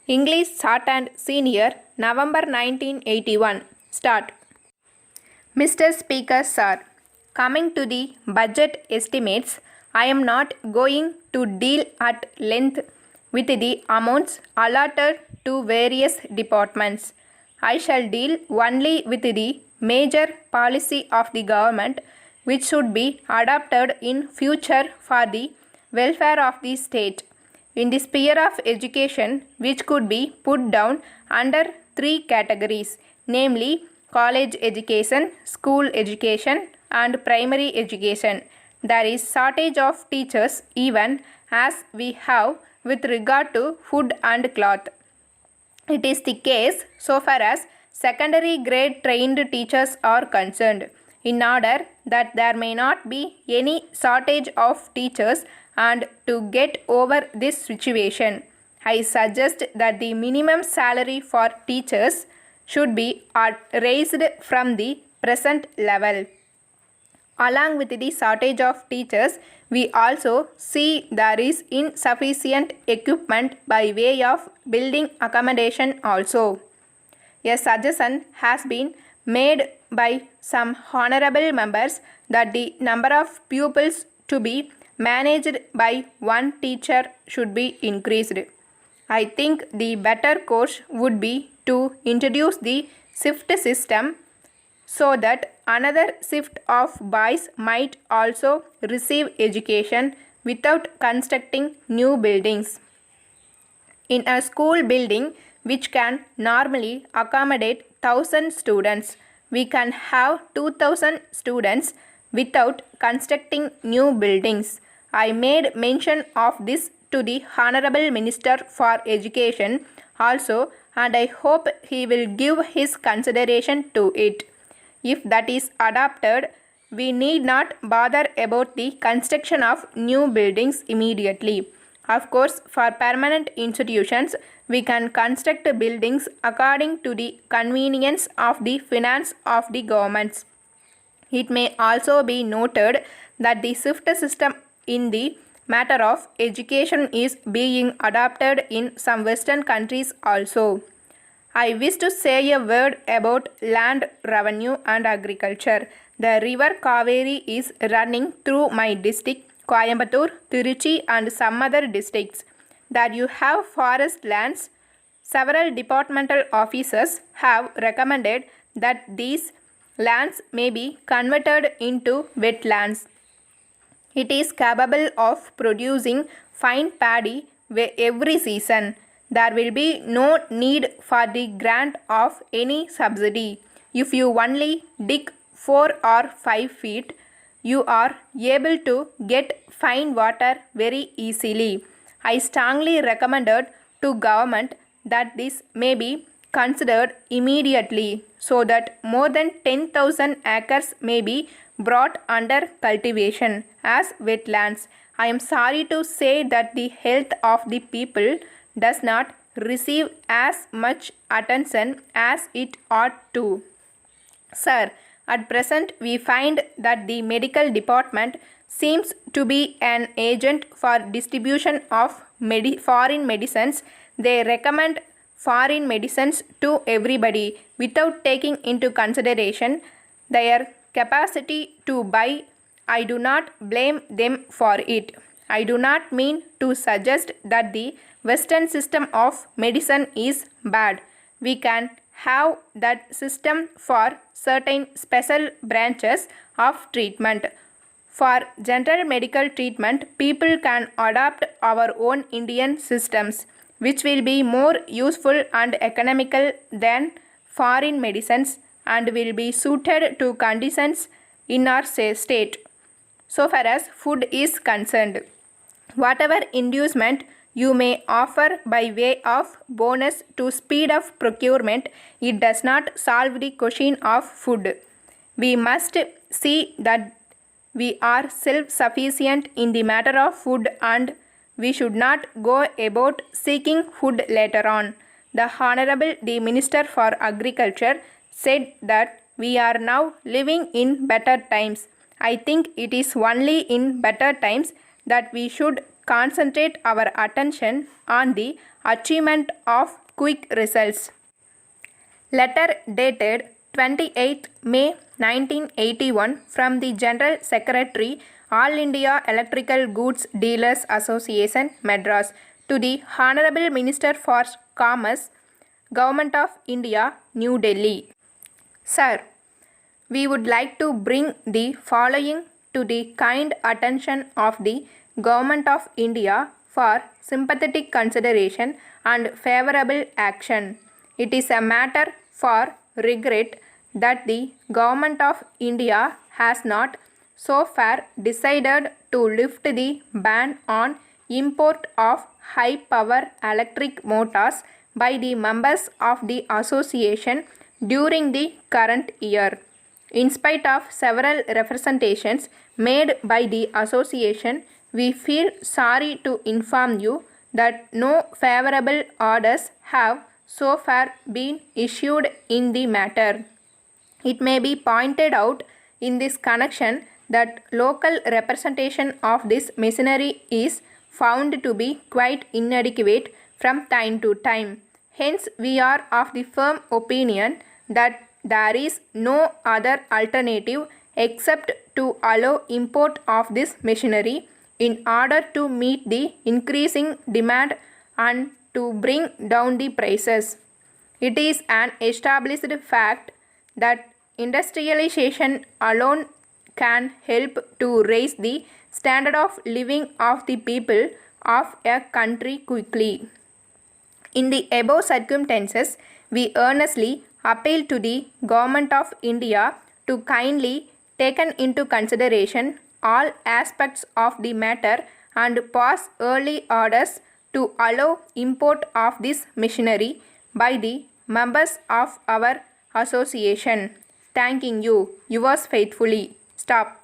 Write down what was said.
English Shorthand Senior, November 1981. Start. Mr. Speaker, Sir, coming to the budget estimates, I am not going to deal at length with the amounts allotted to various departments. I shall deal only with the major policy of the government which should be adopted in future for the welfare of the state. In the sphere of education, which could be put down under three categories, namely college education, school education, and primary education. There is shortage of teachers even as we have with regard to food and cloth. It is the case so far as secondary grade trained teachers are concerned. In order that there may not be any shortage of teachers and to get over this situation, I suggest that the minimum salary for teachers should be raised from the present level. Along with the shortage of teachers, we also see there is insufficient equipment by way of building accommodation also. A suggestion has been made by some honorable members that the number of pupils to be managed by one teacher should be increased. I think the better course would be to introduce the shift system so that another shift of boys might also receive education without constructing new buildings. In a school building which can normally accommodate 1000 students, we can have 2000 students without constructing new buildings. I made mention of this to the Honorable Minister for Education also, and I hope he will give his consideration to it. If that is adopted, we need not bother about the construction of new buildings immediately. Of course, for permanent institutions, we can construct buildings according to the convenience of the finance of the governments. It may also be noted that the shift system in the matter of education is being adopted in some Western countries also. I wish to say a word about land revenue and agriculture. The river Kaveri is running through my district, Coimbatore, Tiruchi and some other districts. There you have forest lands. Several departmental officers have recommended that these lands may be converted into wetlands. It is capable of producing fine paddy every season. There will be no need for the grant of any subsidy. If you only dig 4 or 5 feet, you are able to get fine water very easily. I strongly recommended to government that this may be considered immediately so that more than 10,000 acres may be brought under cultivation as wetlands. I am sorry to say that the health of the people does not receive as much attention as it ought to. Sir, at present we find that the medical department seems to be an agent for distribution of foreign medicines. They recommend foreign medicines to everybody without taking into consideration their capacity to buy. I do not blame them for it. I do not mean to suggest that the Western system of medicine is bad. We can have that system for certain special branches of treatment. For general medical treatment, people can adopt our own Indian systems, which will be more useful and economical than foreign medicines and will be suited to conditions in our state. So far as food is concerned, whatever inducement you may offer by way of bonus to speed of procurement, it does not solve the question of food. We must see that we are self-sufficient in the matter of food and we should not go about seeking food later on. The Honorable the Minister for Agriculture said that we are now living in better times. I think it is only in better times that we should concentrate our attention on the achievement of quick results. Letter dated 28th May 1981 from the General Secretary, All India Electrical Goods Dealers Association, Madras, to the Honorable Minister for Commerce, Government of India, New Delhi. Sir, we would like to bring the following to the kind attention of the Government of India for sympathetic consideration and favorable action. It is a matter for regret that the Government of India has not so far decided to lift the ban on import of high power electric motors by the members of the association during the current year. In spite of several representations made by the association, we feel sorry to inform you that no favorable orders have so far been issued in the matter. It may be pointed out in this connection that local representation of this machinery is found to be quite inadequate from time to time. Hence, we are of the firm opinion that there is no other alternative except to allow import of this machinery in order to meet the increasing demand and to bring down the prices. It is an established fact that industrialization alone can help to raise the standard of living of the people of a country quickly. In the above circumstances, we earnestly appeal to the Government of India to kindly taken into consideration all aspects of the matter and pass early orders to allow import of this machinery by the members of our association. Thanking you. Yours faithfully. Stop.